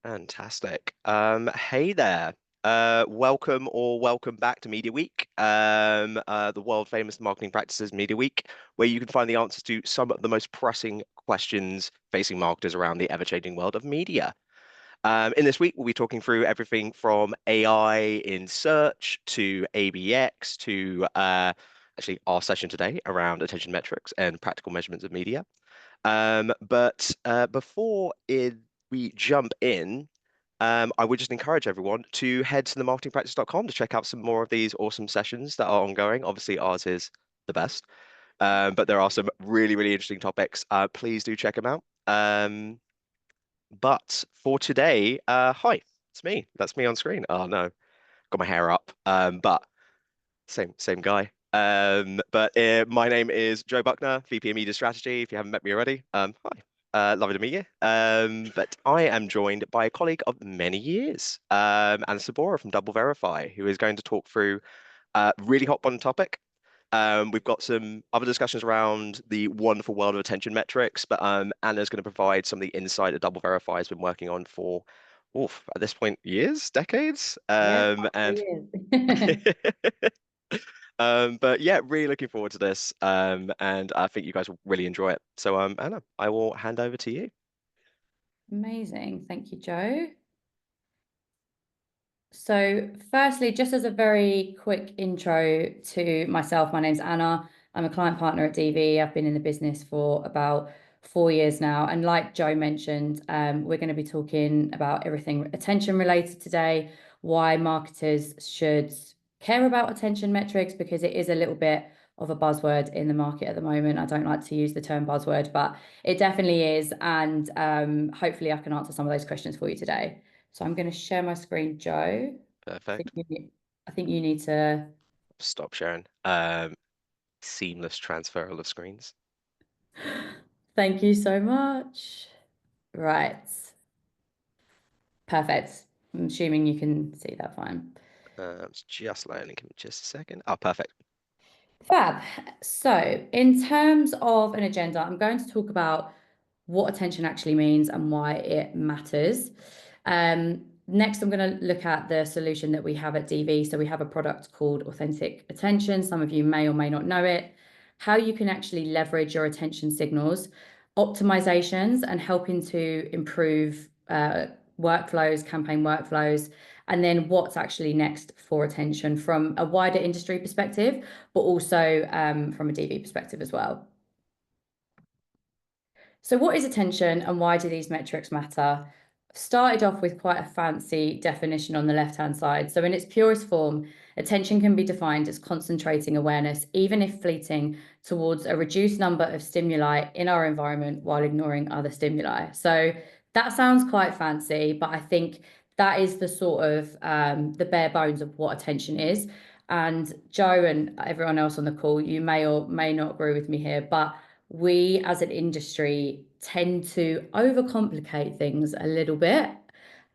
Fantastic. Hey there. Welcome back to Media Week, the world famous marketing practices Media Week, where you can find the answers to some of the most pressing questions facing marketers around the ever-changing world of media. In this week, we'll be talking through everything from AI in search to ABX to actually our session today around attention metrics and practical measurements of media. But before we jump in, I would just encourage everyone to head to the marketingpractice.com to check out some more of these awesome sessions that are ongoing. Obviously, ours is the best, but there are some really, really interesting topics. Please do check them out. But for today, hi, it's me. That's me on screen. Oh no, got my hair up. But same guy. But my name is Joe Buckner, VP of Media Strategy. If you haven't met me already, hi. Lovely to meet you. But I am joined by a colleague of many years, Anna Sabora from Double Verify, who is going to talk through a really hot button topic. We've got some other discussions around the wonderful world of attention metrics, but Anna's going to provide some of the insight that Double Verify has been working on for, oof, at this point, years, decades. Yeah, about And 3 years. But yeah, really looking forward to this. And I think you guys will really enjoy it. So, Anna, I will hand over to you. Amazing. Thank you, Joe. So firstly, just as a very quick intro to myself, my name's Anna. I'm a client partner at DV. I've been in the business for about 4 years now. And like Joe mentioned, we're going to be talking about everything attention related today, why marketers should care about attention metrics, because it is a little bit of a buzzword in the market at the moment. I don't like to use the term buzzword, but it definitely is. And hopefully I can answer some of those questions for you today. So I'm going to share my screen, Joe. Perfect. I think you need to. Stop sharing. Seamless transfer of screens. Thank you so much. Right. Perfect. I'm assuming you can see that fine. It's just loading. Give me just a second. Oh, perfect. Fab. So, in terms of an agenda, I'm going to talk about what attention actually means and why it matters. Next, I'm going to look at the solution that we have at DV. So, we have a product called Authentic Attention. Some of you may or may not know it. How you can actually leverage your attention signals, optimizations, and helping to improve workflows, campaign workflows, and then what's actually next for attention from a wider industry perspective, but also from a DV perspective as well. So what is attention and why do these metrics matter? Started off with quite a fancy definition on the left-hand side. So in its purest form, attention can be defined as concentrating awareness, even if fleeting, towards a reduced number of stimuli in our environment while ignoring other stimuli. So that sounds quite fancy, but I think that is the sort of the bare bones of what attention is. And Joe and everyone else on the call, you may or may not agree with me here, but we as an industry tend to overcomplicate things a little bit.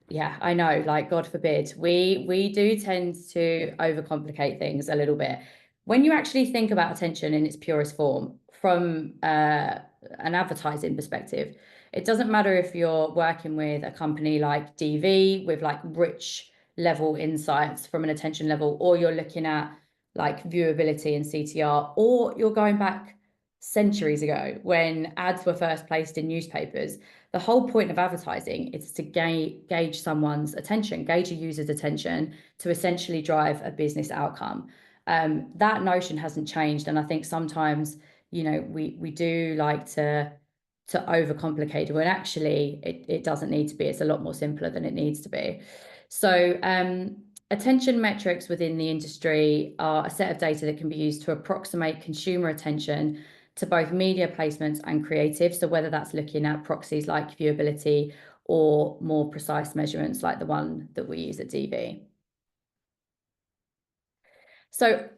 Yeah, I know, like God forbid. We do tend to overcomplicate things a little bit. When you actually think about attention in its purest form from an advertising perspective, it doesn't matter if you're working with a company like DV with like rich level insights from an attention level, or you're looking at like viewability and CTR, or you're going back centuries ago when ads were first placed in newspapers. The whole point of advertising is to gauge someone's attention, gauge a user's attention to essentially drive a business outcome. That notion hasn't changed, and I think sometimes we do like to overcomplicate it when actually it doesn't need to be. It's a lot more simpler than it needs to be. So attention metrics within the industry are a set of data that can be used to approximate consumer attention to both media placements and creative. So whether that's looking at proxies like viewability or more precise measurements like the one that we use at DV. So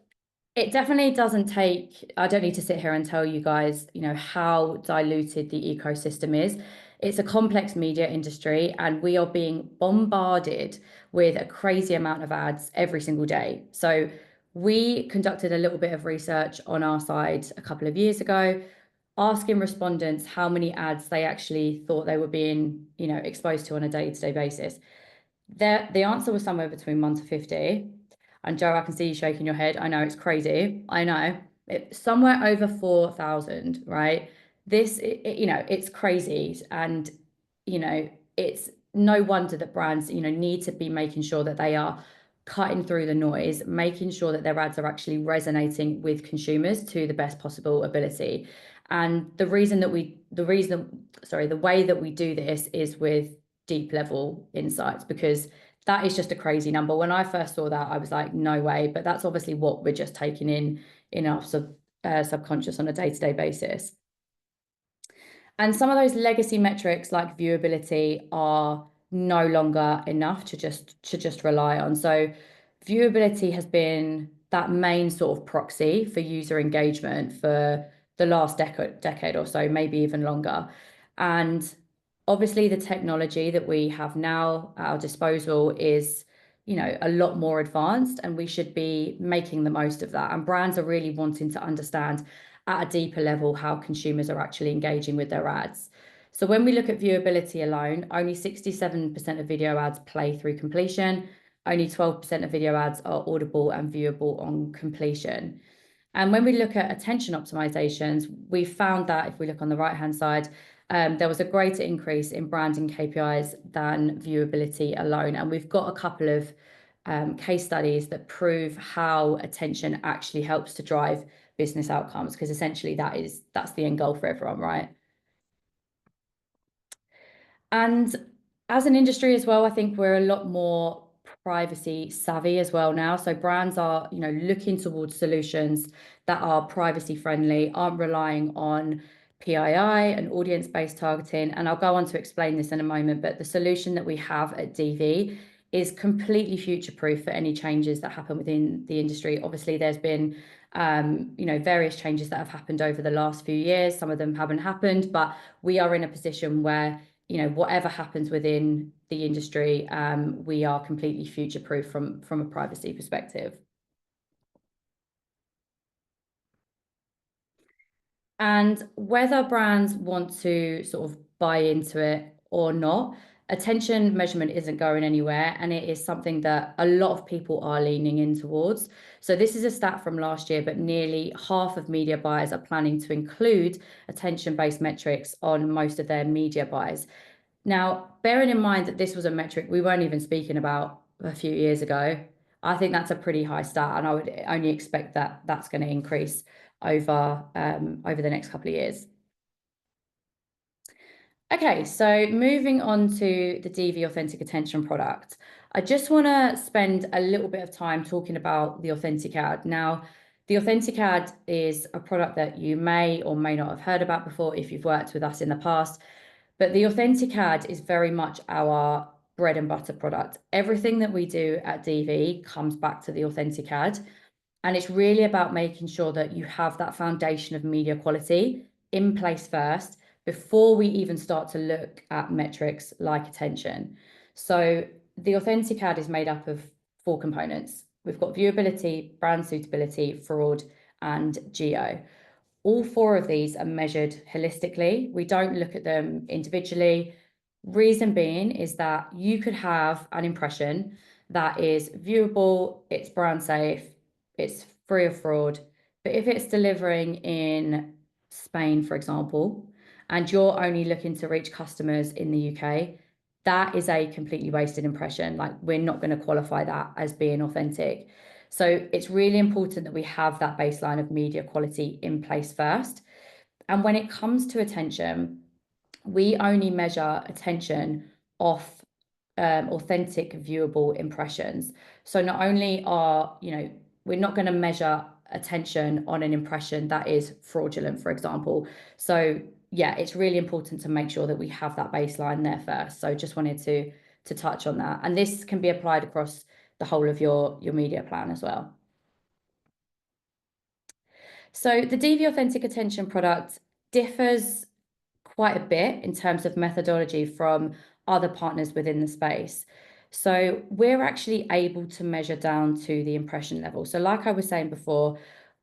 it definitely doesn't take, I don't need to sit here and tell you guys, how diluted the ecosystem is. It's a complex media industry and we are being bombarded with a crazy amount of ads every single day. So we conducted a little bit of research on our side a couple of years ago. asking respondents how many ads they actually thought they were being, exposed to on a day-to-day basis. The answer was somewhere between 1 to 50. And Joe, I can see you shaking your head. I know it's crazy. I know. Somewhere over 4,000, right? It's crazy. And, it's no wonder that brands, need to be making sure that they are cutting through the noise, making sure that their ads are actually resonating with consumers to the best possible ability. And the way that we do this is with deep level insights, because that is just a crazy number. When I first saw that, I was like, no way. But that's obviously what we're just taking in our subconscious on a day-to-day basis. And some of those legacy metrics like viewability are no longer enough to just rely on. So viewability has been that main sort of proxy for user engagement for the last decade or so, maybe even longer. And obviously the technology that we have now at our disposal is, a lot more advanced, and we should be making the most of that. And brands are really wanting to understand at a deeper level how consumers are actually engaging with their ads. So when we look at viewability alone, only 67% of video ads play through completion. Only 12% of video ads are audible and viewable on completion. And when we look at attention optimizations, we found that if we look on the right-hand side, there was a greater increase in branding KPIs than viewability alone. And we've got a couple of case studies that prove how attention actually helps to drive business outcomes, because essentially that's the end goal for everyone, right? And as an industry as well, I think we're a lot more privacy savvy as well now. So brands are, looking towards solutions that are privacy friendly, aren't relying on PII and audience-based targeting. And I'll go on to explain this in a moment, but the solution that we have at DV is completely future-proof for any changes that happen within the industry. Obviously, there's been various changes that have happened over the last few years. Some of them haven't happened, but we are in a position where, whatever happens within the industry, we are completely future-proof from a privacy perspective. And whether brands want to sort of buy into it or not, attention measurement isn't going anywhere, and it is something that a lot of people are leaning in towards. So this is a stat from last year, but nearly half of media buyers are planning to include attention-based metrics on most of their media buys. Now, bearing in mind that this was a metric we weren't even speaking about a few years ago, I think that's a pretty high stat, and I would only expect that that's going to increase over the next couple of years. Okay, so moving on to the DV Authentic Attention product, I just want to spend a little bit of time talking about the Authentic Ad. Now, the Authentic Ad is a product that you may or may not have heard about before if you've worked with us in the past, but the Authentic Ad is very much our bread and butter product. Everything that we do at DV comes back to the Authentic Ad, and it's really about making sure that you have that foundation of media quality in place first before we even start to look at metrics like attention. So the Authentic Ad is made up of 4 components. We've got viewability, brand suitability, fraud, and geo. All 4 of these are measured holistically. We don't look at them individually. Reason being is that you could have an impression that is viewable, it's brand safe, it's free of fraud, but if it's delivering in Spain, for example, and you're only looking to reach customers in the UK, that is a completely wasted impression. Like, we're not going to qualify that as being authentic. So it's really important that we have that baseline of media quality in place first. And when it comes to attention, we only measure attention off authentic viewable impressions. So not only are, we're not going to measure attention on an impression that is fraudulent, for example. So yeah, it's really important to make sure that we have that baseline there first. So just wanted to touch on that. And this can be applied across the whole of your media plan as well. So the DV Authentic Attention product differs quite a bit in terms of methodology from other partners within the space. So we're actually able to measure down to the impression level. So like I was saying before,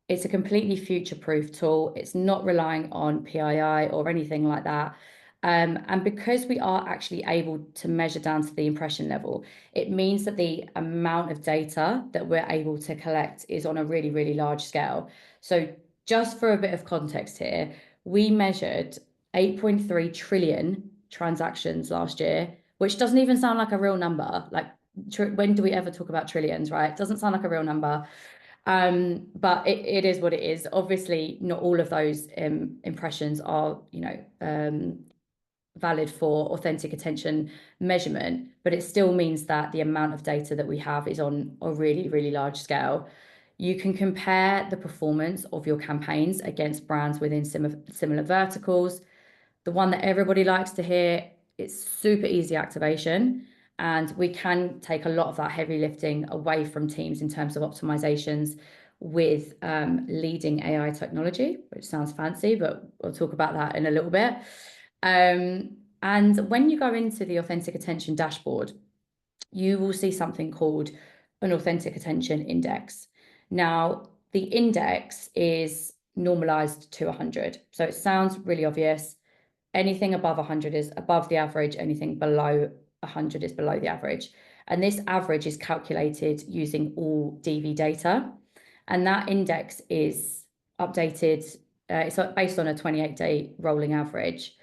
It's a completely future-proof tool. It's not relying on PII or anything like that. And because we are actually able to measure down to the impression level, it means that the amount of data that we're able to collect is on a really, really large scale. So just for a bit of context here, we measured 8.3 trillion transactions last year, which doesn't even sound like a real number. Like, when do we ever talk about trillions, right? It doesn't sound like a real number. But it is what it is. Obviously, not all of those impressions are, valid for authentic attention measurement, but it still means that the amount of data that we have is on a really, really large scale. You can compare the performance of your campaigns against brands within similar verticals. The one that everybody likes to hear, it's super easy activation. And we can take a lot of that heavy lifting away from teams in terms of optimizations with leading AI technology, which sounds fancy, but we'll talk about that in a little bit. And when you go into the Authentic Attention dashboard, you will see something called an Authentic Attention Index. Now, the index is normalized to 100. So it sounds really obvious. Anything above 100 is above the average, anything below 100 is below the average. And this average is calculated using all DV data. And that index is updated, it's based on a 28-day rolling average.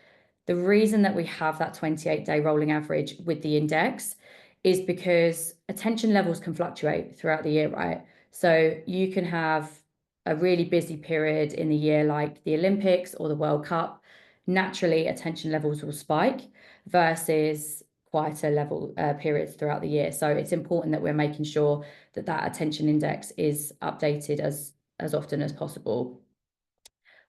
The reason that we have that 28-day rolling average with the index is because attention levels can fluctuate throughout the year, right? So you can have a really busy period in the year like the Olympics or the World Cup. Naturally, attention levels will spike versus quieter level periods throughout the year. So it's important that we're making sure that that attention index is updated as often as possible.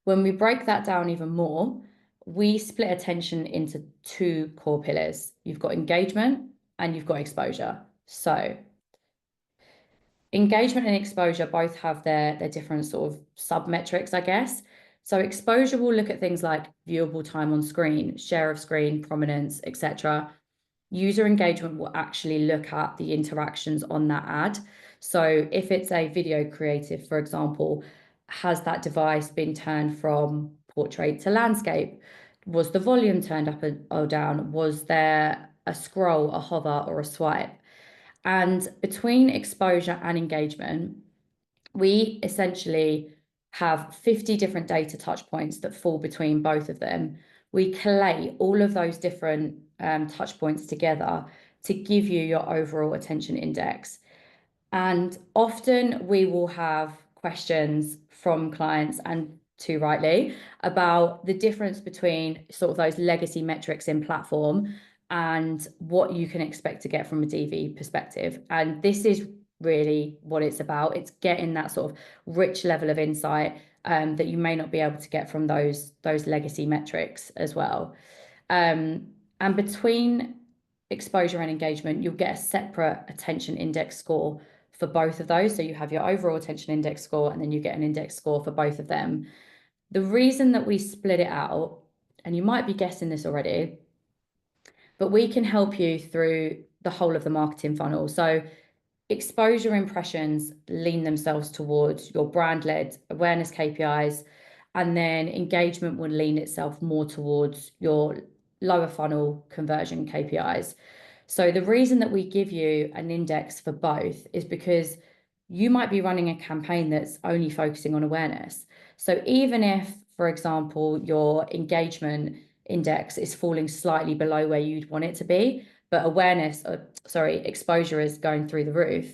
When we break that down even more, we split attention into two core pillars. You've got engagement and you've got exposure. So engagement and exposure both have their different sort of sub-metrics, I guess. So exposure will look at things like viewable time on screen, share of screen, prominence, etc. User engagement will actually look at the interactions on that ad. So if it's a video creative, for example, has that device been turned from portrait to landscape? Was the volume turned up or down? Was there a scroll, a hover, or a swipe? And between exposure and engagement, we essentially have 50 different data touch points that fall between both of them. We collate all of those different touch points together to give you your overall attention index. And often we will have questions from clients, and too rightly, about the difference between sort of those legacy metrics in platform and what you can expect to get from a DV perspective. And this is really what it's about. It's getting that sort of rich level of insight that you may not be able to get from those legacy metrics as well. And between exposure and engagement, you'll get a separate attention index score for both of those. So you have your overall attention index score, and then you get an index score for both of them. The reason that we split it out, and you might be guessing this already, but we can help you through the whole of the marketing funnel. So exposure impressions lean themselves towards your brand-led awareness KPIs, and then engagement will lean itself more towards your lower funnel conversion KPIs. So the reason that we give you an index for both is because you might be running a campaign that's only focusing on awareness. So even if, for example, your engagement index is falling slightly below where you'd want it to be, but exposure is going through the roof,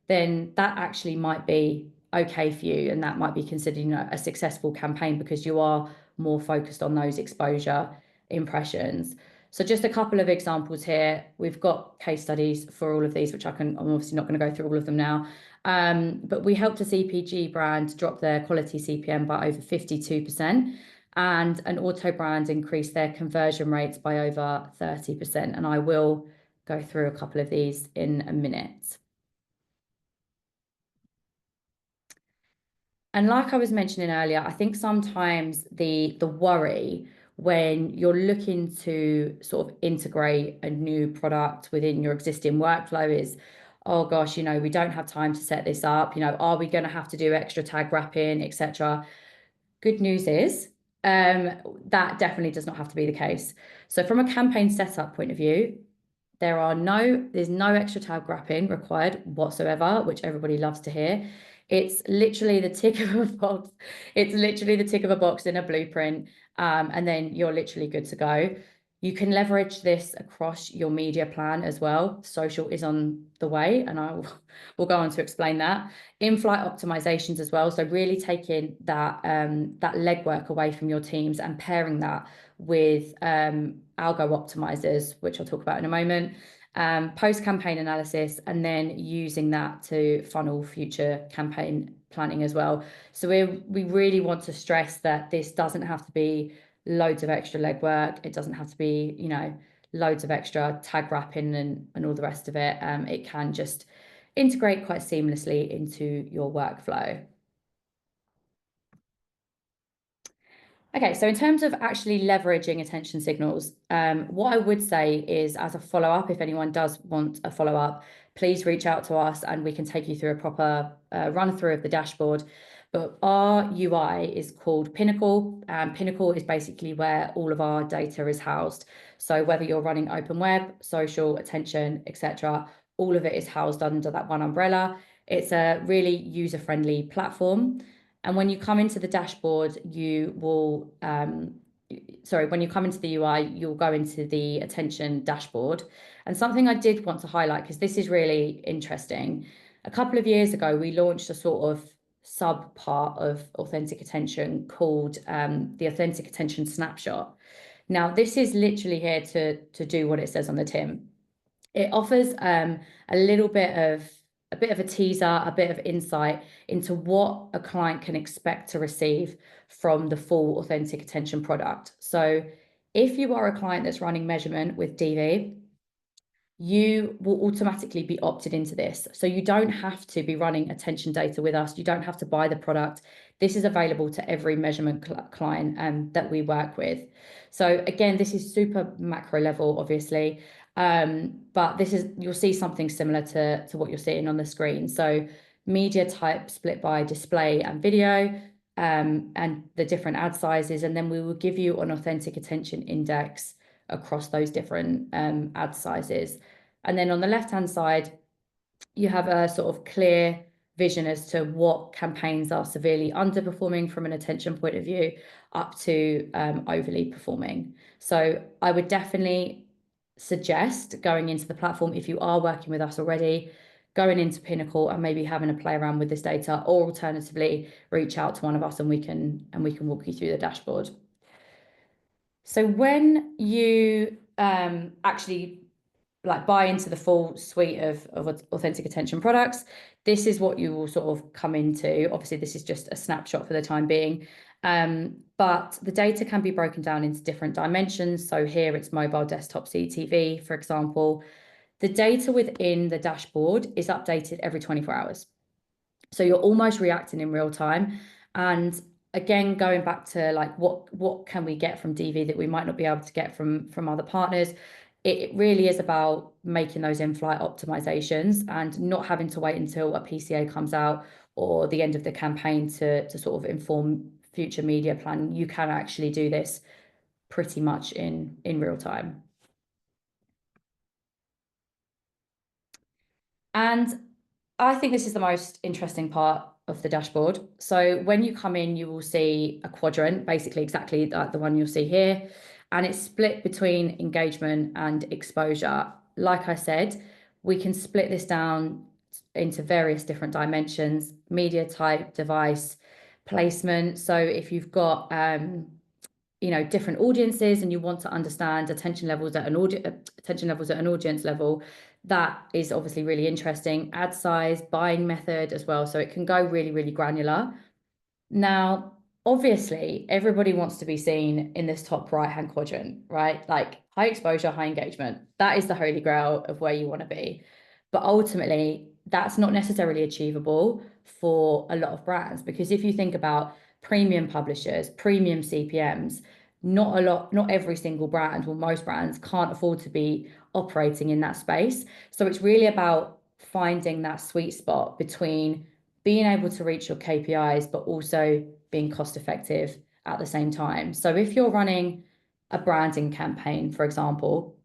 then that actually might be okay for you, and that might be considered, a successful campaign because you are more focused on those exposure impressions. So just a couple of examples here. We've got case studies for all of these, which I'm obviously not going to go through all of them now. But we helped a CPG brand drop their quality CPM by over 52%, and an auto brand increase their conversion rates by over 30%. And I will go through a couple of these in a minute. And like I was mentioning earlier, I think sometimes the worry when you're looking to sort of integrate a new product within your existing workflow is, oh gosh, you know, we don't have time to set this up, you know, are we going to have to do extra tag wrapping, etc. Good news is that definitely does not have to be the case. So from a campaign setup point of view, there's no extra tag wrapping required whatsoever, which everybody loves to hear. It's literally the tick of a box. It's literally the tick of a box in a blueprint, and then you're literally good to go. You can leverage this across your media plan as well. Social is on the way, and will go on to explain that. In-flight optimizations as well. So really taking that that legwork away from your teams and pairing that with algo optimizers, which I'll talk about in a moment, post-campaign analysis, and then using that to funnel future campaign planning as well. So we really want to stress that this doesn't have to be loads of extra legwork. It doesn't have to be, you know, loads of extra tag wrapping and all the rest of it. It can just integrate quite seamlessly into your workflow. Okay, so in terms of actually leveraging attention signals, what I would say is, as a follow-up, if anyone does want a follow-up, please reach out to us and we can take you through a proper run through of the dashboard. But our UI is called Pinnacle, and Pinnacle is basically where all of our data is housed. So whether you're running open web, social, attention, etc., all of it is housed under that one umbrella. It's a really user-friendly platform. And when you come into the dashboard, you will, when you come into the UI, you'll go into the attention dashboard. And something I did want to highlight, because this is really interesting. A couple of years ago, we launched a sort of sub part of Authentic Attention called the Authentic Attention Snapshot. Now, this is literally here to do what it says on the tin. It offers a bit of a teaser, a bit of insight into what a client can expect to receive from the full Authentic Attention product. So if you are a client that's running measurement with DV, you will automatically be opted into this. So you don't have to be running attention data with us. You don't have to buy the product. This is available to every measurement client that we work with. So again, this is super macro level, obviously. But you'll see something similar to what you're seeing on the screen. So media type split by display and video, and the different ad sizes. And then we will give you an Authentic Attention index across those different ad sizes. And then on the left-hand side, you have a sort of clear vision as to what campaigns are severely underperforming from an attention point of view up to overly performing. So I would definitely suggest going into the platform, if you are working with us already, going into Pinnacle and maybe having a play around with this data, or alternatively reach out to one of us and we can walk you through the dashboard. So when you actually buy into the full suite of Authentic Attention products, this is what you will sort of come into. Obviously, this is just a snapshot for the time being, but the data can be broken down into different dimensions. So here it's mobile, desktop, CTV, for example. The data within the dashboard is updated every 24 hours. So you're almost reacting in real time. And again, going back to what can we get from DV that we might not be able to get from other partners, it really is about making those in-flight optimizations and not having to wait until a PCA comes out or the end of the campaign to sort of inform future media plan. You can actually do this pretty much in real time. And I think this is the most interesting part of the dashboard. So when you come in, you will see a quadrant, basically exactly like the one you'll see here, and it's split between engagement and exposure. Like I said, we can split this down into various different dimensions: media type, device, placement. So if you've got different audiences and you want to understand attention levels at an audience level, that is obviously really interesting. Ad size, buying method as well, so it can go really, really granular. Now, obviously, everybody wants to be seen in this top right-hand quadrant, right? Like high exposure, high engagement. That is the holy grail of where you want to be. But ultimately, that's not necessarily achievable for a lot of brands, because if you think about premium publishers, premium CPMs, not every single brand, or most brands, can't afford to be operating in that space. So it's really about finding that sweet spot between being able to reach your KPIs, but also being cost effective at the same time. So if you're running a branding campaign, for example,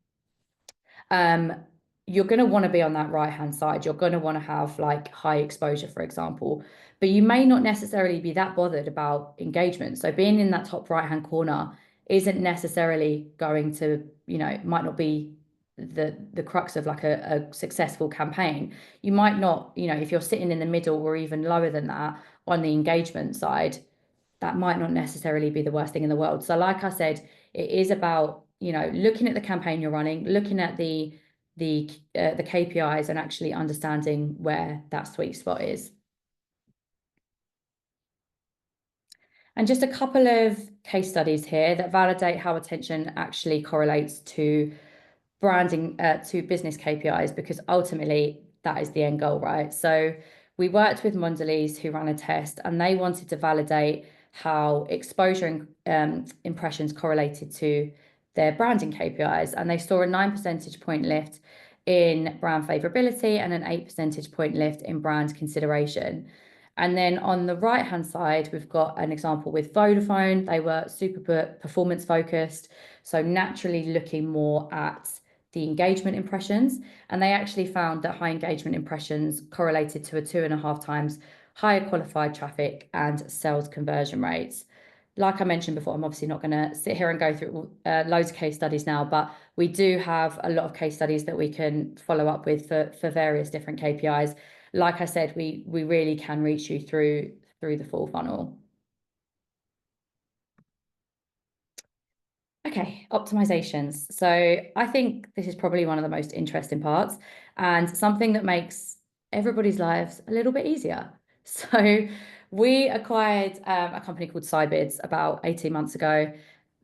you're going to want to be on that right-hand side. You're going to want to have like high exposure, for example, but you may not necessarily be that bothered about engagement. So being in that top right-hand corner isn't necessarily going to, might not be the crux of like a successful campaign. You might not, if you're sitting in the middle or even lower than that on the engagement side, that might not necessarily be the worst thing in the world. So like I said, it is about, looking at the campaign you're running, looking at the KPIs and actually understanding where that sweet spot is. And just a couple of case studies here that validate how attention actually correlates to branding, to business KPIs, because ultimately that is the end goal, right? So we worked with Mondelez, who ran a test, and they wanted to validate how exposure and impressions correlated to their branding KPIs. And they saw a 9 percentage point lift in brand favorability and an 8 percentage point lift in brand consideration. And then on the right-hand side, we've got an example with Vodafone. They were super performance focused, so naturally looking more at the engagement impressions. And they actually found that high engagement impressions correlated to a 2.5 times higher qualified traffic and sales conversion rates. Like I mentioned before, I'm obviously not going to sit here and go through loads of case studies now, but we do have a lot of case studies that we can follow up with for various different KPIs. Like I said, we really can reach you through the full funnel. Okay, optimizations. So I think this is probably one of the most interesting parts and something that makes everybody's lives a little bit easier. So we acquired a company called Sybids about 18 months ago.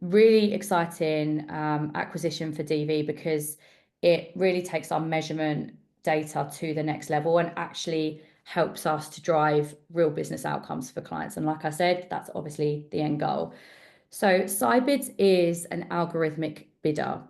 Really exciting acquisition for DV because it really takes our measurement data to the next level and actually helps us to drive real business outcomes for clients. And like I said, that's obviously the end goal. So Sybids is an algorithmic bidder,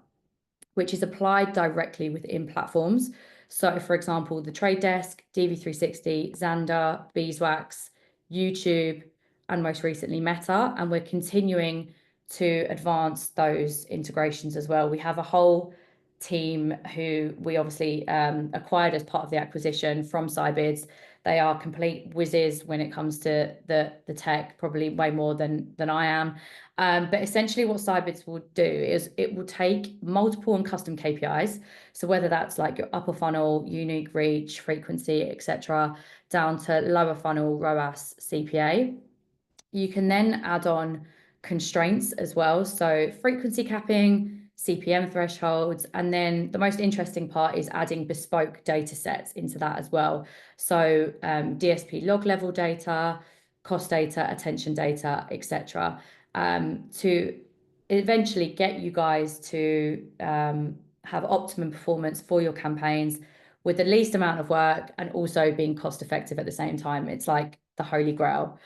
which is applied directly within platforms. So for example, the Trade Desk, DV360, Xandr, Beeswax, YouTube, and most recently Meta. And we're continuing to advance those integrations as well. We have a whole team who we obviously acquired as part of the acquisition from Sybids. They are complete whizzes when it comes to the tech, probably way more than I am. But essentially what Sybids will do is it will take multiple and custom KPIs. So whether that's like your upper funnel, unique reach, frequency, etc., down to lower funnel, ROAS, CPA. You can then add on constraints as well. So frequency capping, CPM thresholds, and then the most interesting part is adding bespoke data sets into that as well. So DSP log level data, cost data, attention data, etc., to eventually get you guys to have optimum performance for your campaigns with the least amount of work and also being cost effective at the same time. It's like the holy grail.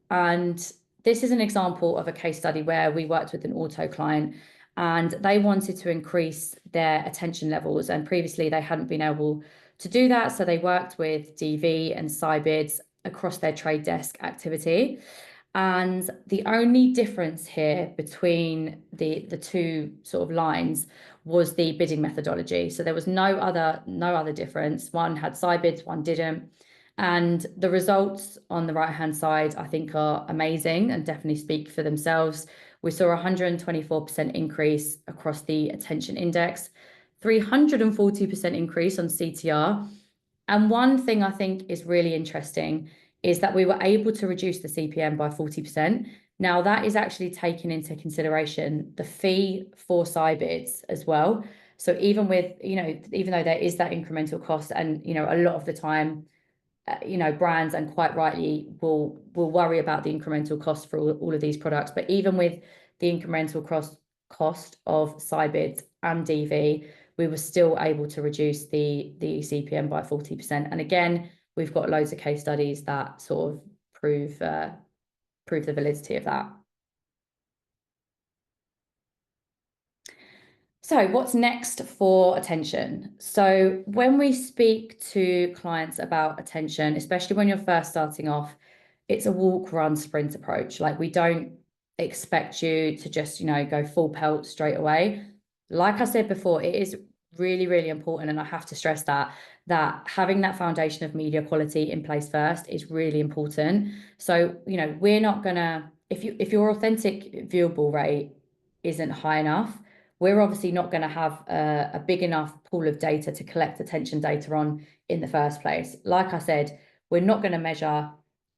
And this is an example of a case study where we worked with an auto client and they wanted to increase their attention levels. And previously they hadn't been able to do that. So they worked with DV and Sybids across their Trade Desk activity. And the only difference here between the two sort of lines was the bidding methodology. So there was no other difference. One had Sybids, one didn't. And the results on the right-hand side, I think, are amazing and definitely speak for themselves. We saw a 124% increase across the attention index, 340% increase on CTR. And one thing I think is really interesting is that we were able to reduce the CPM by 40%. Now, that is actually taking into consideration the fee for Sybids as well. So even with, even though there is that incremental cost and, a lot of the time, brands, and quite rightly, will worry about the incremental cost for all of these products. But even with the incremental cost of Sybids and DV, we were still able to reduce the CPM by 40%. And again, we've got loads of case studies that sort of prove the validity of that. So, what's next for attention? So, when we speak to clients about attention, especially when you're first starting off, it's a walk, run, sprint approach. Like, we don't expect you to just, go full pelt straight away. Like I said before, it is really, really important. And I have to stress that having that foundation of media quality in place first is really important. So, we're not gonna, if your authentic viewable rate isn't high enough, we're obviously not going to have a big enough pool of data to collect attention data on in the first place. Like I said, we're not going to measure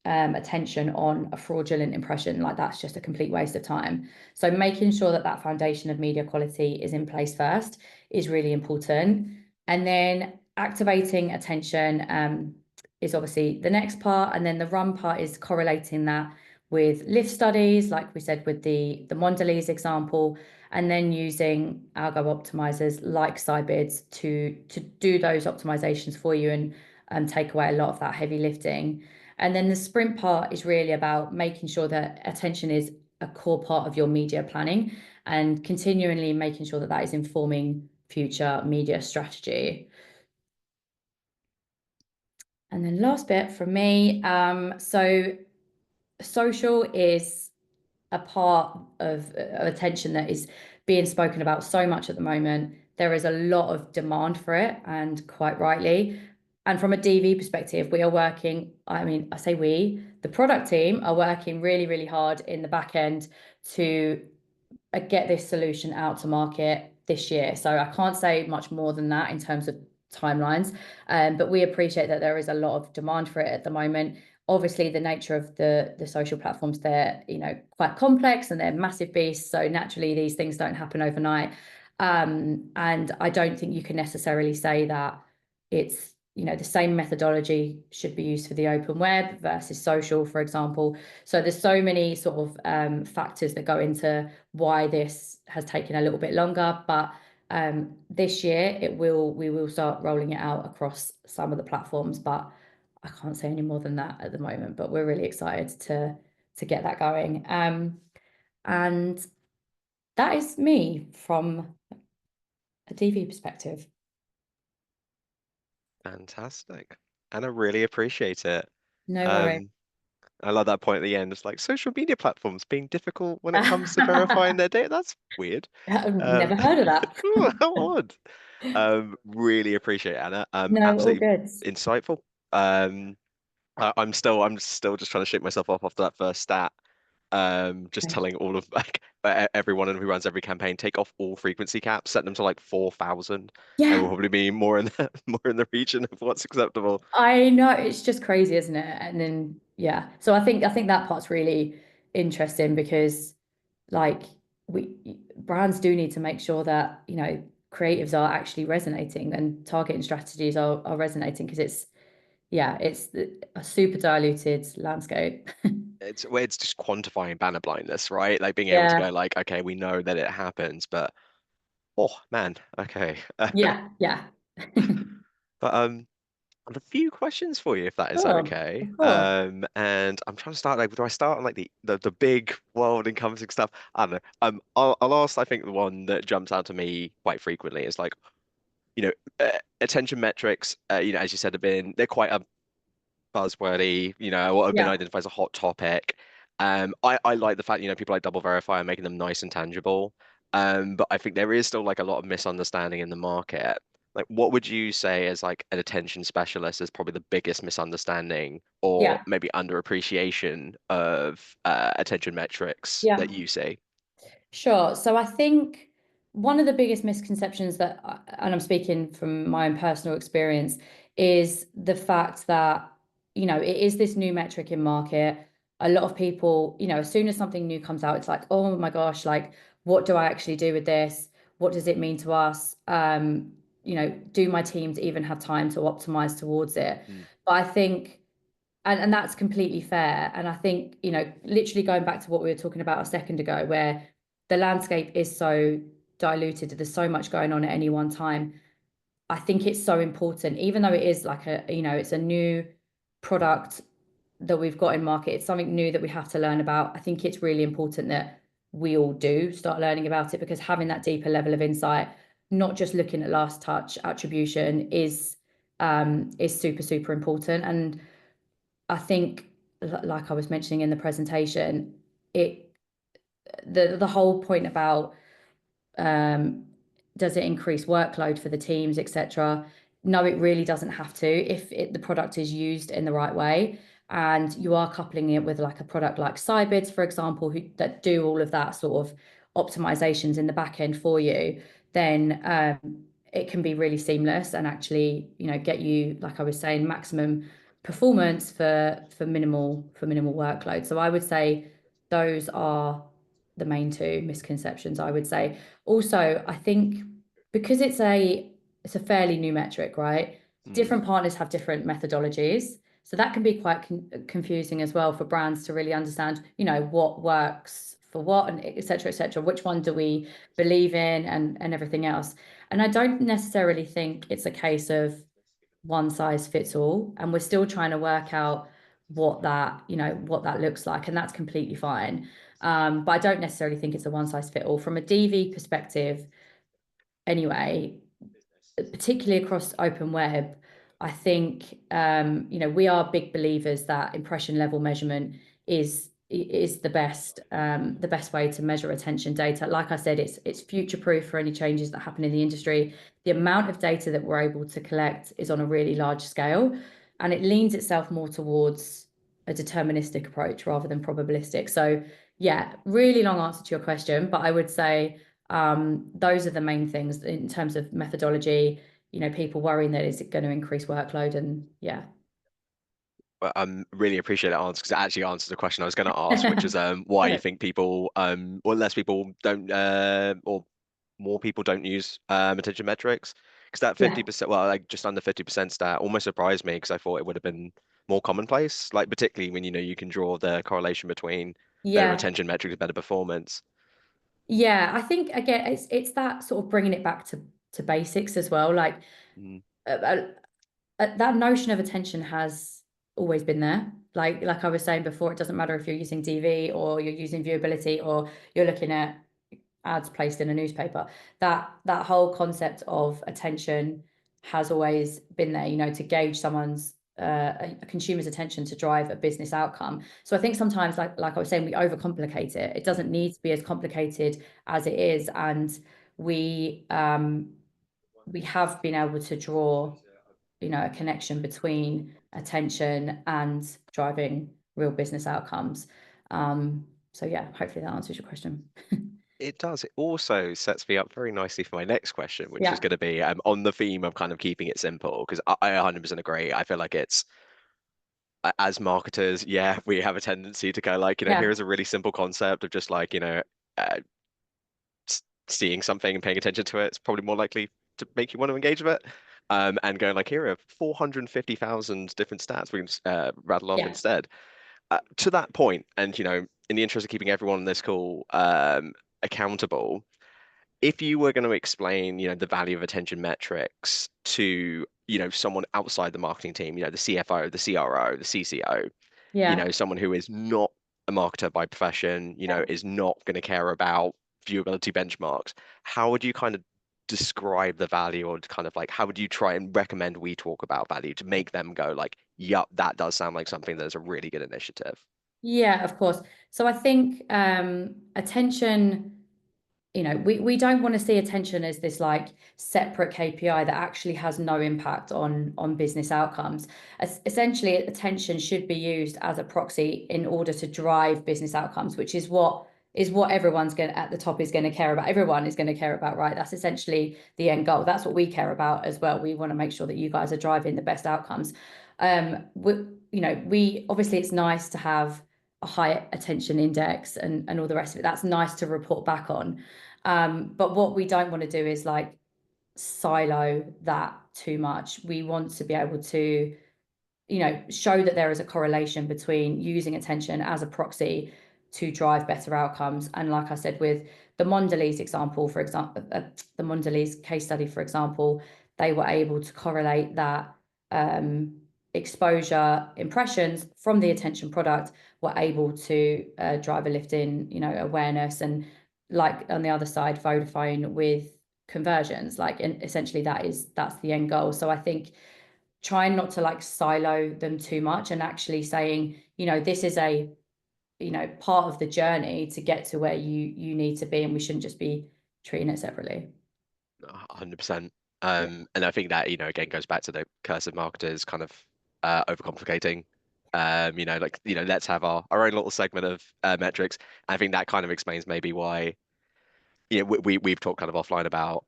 attention on a fraudulent impression. Like, that's just a complete waste of time. So making sure that that foundation of media quality is in place first is really important. And then activating attention is obviously the next part. And then the run part is correlating that with lift studies, like we said with the Mondelez example, and then using algo optimizers like Sybids to do those optimizations for you and take away a lot of that heavy lifting. And then the sprint part is really about making sure that attention is a core part of your media planning and continually making sure that that is informing future media strategy. And then last bit from me, so social is a part of attention that is being spoken about so much at the moment. There is a lot of demand for it, and quite rightly. And from a DV perspective, we are working, I mean, I say we, the product team are working really, really hard in the back end to get this solution out to market this year. So I can't say much more than that in terms of timelines, but we appreciate that there is a lot of demand for it at the moment. Obviously, the nature of the social platforms, they're quite complex and they're massive beasts. So naturally, these things don't happen overnight. And I don't think you can necessarily say that it's the same methodology should be used for the open web versus social, for example. So there's so many sort of factors that go into why this has taken a little bit longer, but this year we will start rolling it out across some of the platforms, but I can't say any more than that at the moment. But we're really excited to get that going. And that is me from a DV perspective. Fantastic. And I really appreciate it. No worries. Um, I love that point at the end. It's like social media platforms being difficult when it comes to verifying their data. That's weird. I've Um, never heard of that. how odd. Really appreciate it, Anna. No, all Absolutely good. insightful. I'm still just trying to shake myself off after that first stat. Just telling all of like everyone who runs every campaign, take off all frequency caps, set them to like 4,000, and we'll Yeah, probably be more in the more in the region of what's acceptable. I know, it's just crazy, isn't it? And then yeah, so I think that part's really interesting because like we brands do need to make sure that creatives are actually resonating and targeting strategies are resonating because it's a super diluted landscape. It's just quantifying banner blindness, right? Like being able to Yeah, go like, okay, we know that it happens, but oh man, okay. yeah, yeah. But I have a few questions for you, if that is Sure, okay. of course. And I'm trying to start like, do I start on like the big world encompassing stuff? I don't know. I'll ask. I think the one that jumps out to me quite frequently is like, attention metrics. As you said, they're quite a buzzwordy. What have been Yeah, identified as a hot topic. I like the fact people like Double Verify and making them nice and tangible. But I think there is still like a lot of misunderstanding in the market. Like, what would you say as like an attention specialist is probably the biggest misunderstanding or yeah, maybe underappreciation of attention metrics yeah. that you see? Sure. So I think one of the biggest misconceptions that, and I'm speaking from my own personal experience, is the fact that, it is this new metric in market. A lot of people, as soon as something new comes out, it's like, oh my gosh, like, what do I actually do with this? What does it mean to us? Do my teams even have time to optimize towards it? Mm. But I think and that's completely fair. And I think, literally going back to what we were talking about a second ago, where the landscape is so diluted, there's so much going on at any one time. I think it's so important, even though it is like it's a new product that we've got in market, it's something new that we have to learn about. I think it's really important that we all do start learning about it, because having that deeper level of insight, not just looking at last touch attribution, is super, super important. And I think, like I was mentioning in the presentation, the whole point about does it increase workload for the teams, etc.? No, it really doesn't have to, if the product is used in the right way, and you are coupling it with like a product like Sybids, for example, that do all of that sort of optimizations in the back end for you. Then it can be really seamless and actually, get you, like I was saying, maximum performance for minimal workload. So I would say those are the main two misconceptions, I would say. Also, I think because it's a fairly new metric, right? Different partners have different methodologies. So that can be quite confusing as well for brands to really understand, what works for what, and et cetera, et cetera. Which one do we believe in, and everything else. And I don't necessarily think it's a case of one size fits all. And we're still trying to work out what that looks like. And that's completely fine. But I don't necessarily think it's a one size fit all from a DV perspective anyway, particularly across open web. I think we are big believers that impression level measurement is the best way to measure attention data. Like I said, it's future proof for any changes that happen in the industry. The amount of data that we're able to collect is on a really large scale, and it leans itself more towards a deterministic approach rather than probabilistic. So yeah, really long answer to your question, but I would say those are the main things in terms of methodology. People worrying that is it going to increase workload, and yeah. Well, really appreciate that answer, because it actually answers the question I was going to ask, which is why you think people or less people don't or more people don't use attention metrics, because that Yeah. 50%, well, like just under 50% stat almost surprised me, because I thought it would have been more commonplace, like particularly when you can draw the correlation between better Yeah. retention metrics and better performance. Yeah, I think again it's that sort of bringing it back to basics as well. Like Mm. uh, uh, that notion of attention has always been there. Like I was saying before, it doesn't matter if you're using DV or you're using viewability or you're looking at ads placed in a newspaper. That whole concept of attention has always been there, to gauge someone's a consumer's attention to drive a business outcome. So I think sometimes, like I was saying, we overcomplicate it. It doesn't need to be as complicated as it is, and we have been able to draw, a connection between attention and driving real business outcomes. So yeah, hopefully that answers your question. It does. It also sets me up very nicely for my next question, which is Yeah, going to be on the theme of kind of keeping it simple, because I 100% agree. I feel like it's as marketers, yeah, we have a tendency to go like, yeah, here's a really simple concept of just like, uh, seeing something and paying attention to it. It's probably more likely to make you want to engage with it. And going like, here are 450,000 different stats we can rattle off yeah, instead. To that point, and in the interest of keeping everyone on this call accountable, if you were going to explain, the value of attention metrics to, someone outside the marketing team, the CFO, the CRO, the CCO, yeah. someone who is not a marketer by profession, Yeah. is not going to care about viewability benchmarks, how would you kind of describe the value, or kind of like how would you try and recommend we talk about value to make them go like, yup, that does sound like something that's a really good initiative? Yeah, of course. So I think attention, we don't want to see attention as this like separate KPI that actually has no impact on business outcomes. Essentially, attention should be used as a proxy in order to drive business outcomes, which is what everyone's going to, at the top, is going to care about. Everyone is going to care about, right? That's essentially the end goal. That's what we care about as well. We want to make sure that you guys are driving the best outcomes. We obviously, it's nice to have a high attention index and all the rest of it. That's nice to report back on. But what we don't want to do is like silo that too much. We want to be able to, show that there is a correlation between using attention as a proxy to drive better outcomes. And like I said, with the Mondelez example, for example, the Mondelez case study, for example, they were able to correlate that exposure, impressions from the attention product were able to drive a lift in, awareness, and like on the other side, Vodafone with conversions. Like, and essentially that's the end goal. So I think trying not to like silo them too much, and actually saying, this is a part of the journey to get to where you need to be, and we shouldn't just be treating it separately. 100%. Yeah. And I think that, again, goes back to the curse of marketers kind of overcomplicating. Like, let's have our own little segment of metrics. I think that kind of explains maybe why, we've talked kind of offline about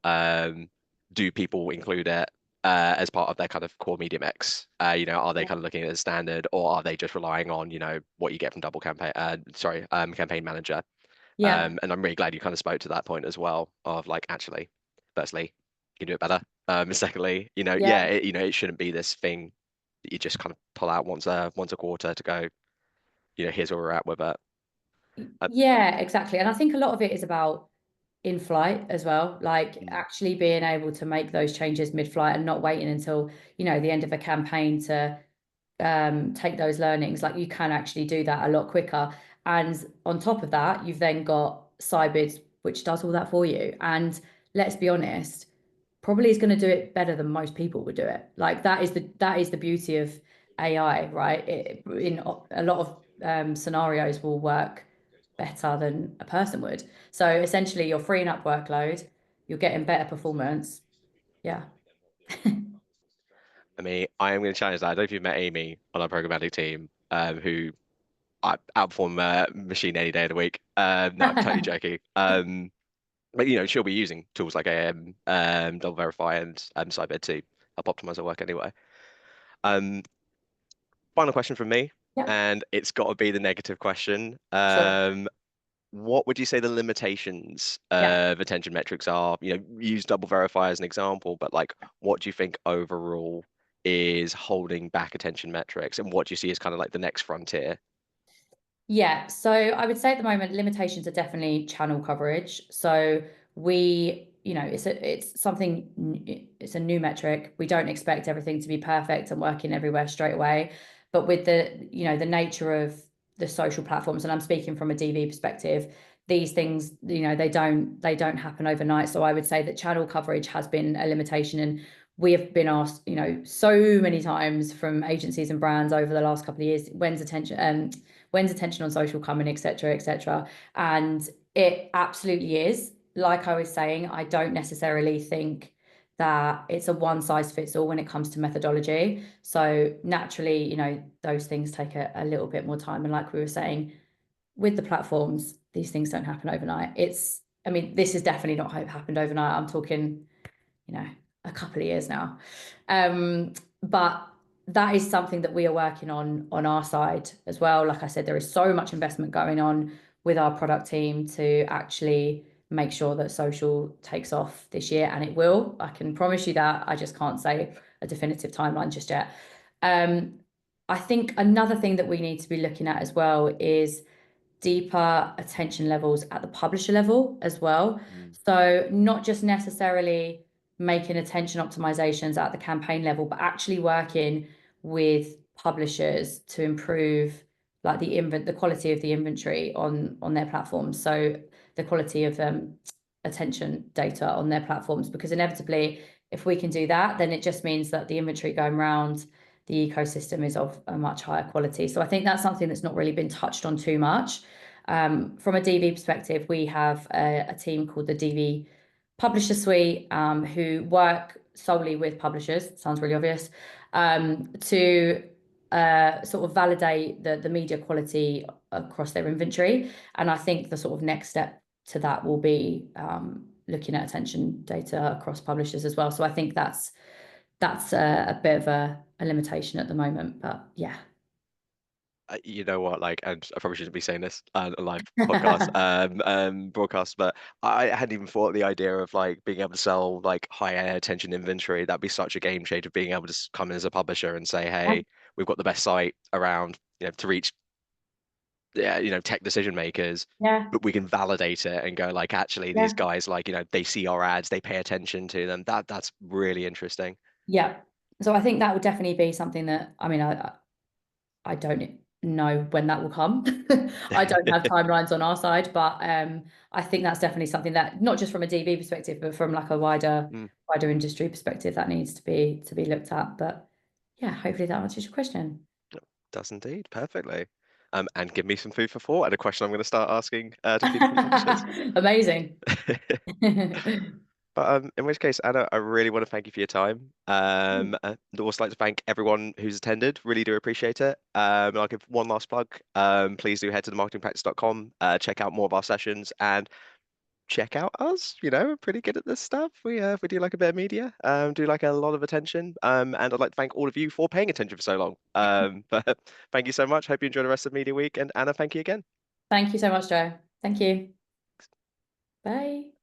do people include it as part of their kind of core media mix? Are they kind of looking at it as standard, or are they just relying on, what you get from double campaign, campaign manager? Yeah. And I'm really glad you kind of spoke to that point as well of like, actually, firstly, you do it better. Secondly, Yeah. it shouldn't be this thing that you just kind of pull out once a quarter to go, here's where we're at with it. Uh, Yeah, exactly. And I think a lot of it is about in flight as well, like mm, actually being able to make those changes mid-flight and not waiting until, the end of a campaign to take those learnings. Like, you can actually do that a lot quicker. And on top of that, you've then got Sybid, which does all that for you. And let's be honest, probably is going to do it better than most people would do it. Like, that is the beauty of AI, right? In a lot of scenarios will work better than a person would. So essentially, you're freeing up workload, you're getting better performance. Yeah. I mean, I am going to challenge that. I don't know if you've met Amy on our programmatic team, who I outperform Machine any day of the week. No, I'm totally joking. But she'll be using tools like AM, Double Verify, and Sybid to help optimize her work anyway. Um, Final question from me, Yeah, and it's got to be the negative question. sure. What would you say the limitations Yeah. of attention metrics are? Use Double Verify as an example, but like, what do you think overall is holding back attention metrics, and what do you see as kind of like the next frontier? Yeah, so I would say at the moment limitations are definitely channel coverage. So it's something, it's a new metric. We don't expect everything to be perfect and working everywhere straight away. But with the nature of the social platforms, and I'm speaking from a DV perspective, these things, they don't happen overnight. So I would say that channel coverage has been a limitation, and we have been asked, so many times from agencies and brands over the last couple of years, when's attention on social coming, etc., etc. And it absolutely is. Like I was saying, I don't necessarily think that it's a one size fits all when it comes to methodology. So naturally, those things take a little bit more time. And like we were saying, with the platforms, these things don't happen overnight. I mean, this has definitely not happened overnight. I'm talking, a couple of years now. But that is something that we are working on our side as well. Like I said, there is so much investment going on with our product team to actually make sure that social takes off this year, and it will. I can promise you that. I just can't say a definitive timeline just yet. Um, I think another thing that we need to be looking at as well is deeper attention levels at the publisher level as well. Mm. So not just necessarily making attention optimizations at the campaign level, but actually working with publishers to improve like the quality of the inventory on their platforms. So the quality of attention data on their platforms, because inevitably, if we can do that, then it just means that the inventory going around the ecosystem is of a much higher quality. So I think that's something that's not really been touched on too much. From a DV perspective, we have a team called the DV Publisher Suite, who work solely with publishers. Sounds really obvious. To sort of validate the media quality across their inventory. And I think the sort of next step to that will be looking at attention data across publishers as well. So I think that's a bit of a limitation at the moment, but yeah. You know what, like, and I probably shouldn't be saying this on a live podcast, broadcast, but I hadn't even thought of the idea of like being able to sell like high attention inventory. That'd be such a game changer, being able to come in as a publisher and say, hey, we've got the best site around, to reach, yeah, tech decision makers, Yeah, but we can validate it and go like, actually, these yeah, guys, like, they see our ads, they pay attention to them. That's really interesting. yeah. So I think that would definitely be something that, I mean, I don't know when that will come. I don't have timelines on our side, but I think that's definitely something that, not just from a DB perspective, but from like a wider Mm, industry perspective, that needs to be looked at. But yeah, hopefully that answers your question. does indeed, perfectly. And give me some food for thought and a question I'm going to start asking to future competitors. Amazing. But in which case, Anna, I really want to thank you for your time. I'd also like to thank everyone who's attended. Really do appreciate it. And I'll give one last plug. Please do head to themarketingpractice.com, check out more of our sessions, and check out us. We're pretty good at this stuff. We do like a bit of media, do like a lot of attention. And I'd like to thank all of you for paying attention for so long. But thank you so much. Hope you enjoy the rest of Media Week. And Anna, thank you again. Thank you so much, Joe. Thank you. Bye.